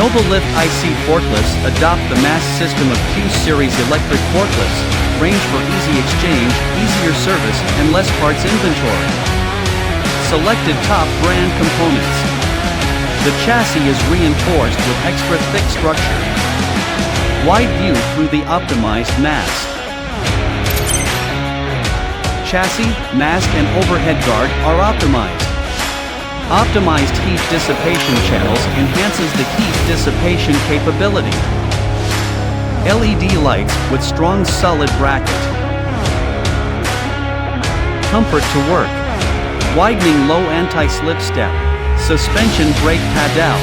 Noblelift IC forklifts adopt the mass system of Q-Series electric forklifts, range for easy exchange, easier service, and less parts inventory. Selected top brand components. The chassis is reinforced with extra thick structure. Wide view through the optimized mast. Chassis, mast and overhead guard are optimized. Optimized heat dissipation channels enhances the heat dissipation capability. LED lights with strong solid bracket. Comfort to work. Widening low anti-slip step. Suspension brake pedal.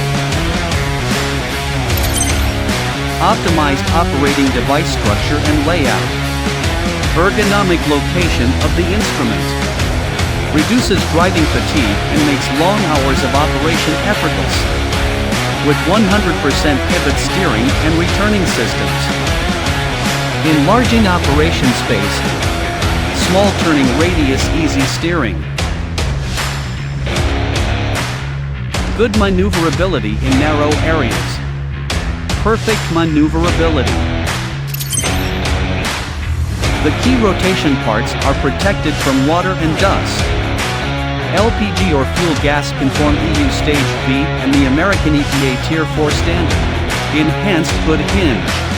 Optimized operating device structure and layout. Ergonomic location of the instrument. Reduces driving fatigue and makes long hours of operation effortless. With 100% pivot steering and returning systems. Enlarging operation space. Small turning radius, easy steering. Good maneuverability in narrow areas. Perfect maneuverability. The key rotation parts are protected from water and dust. LPG or fuel gas conform EU Stage B and the American EPA Tier 4 standard. Enhanced hood hinge.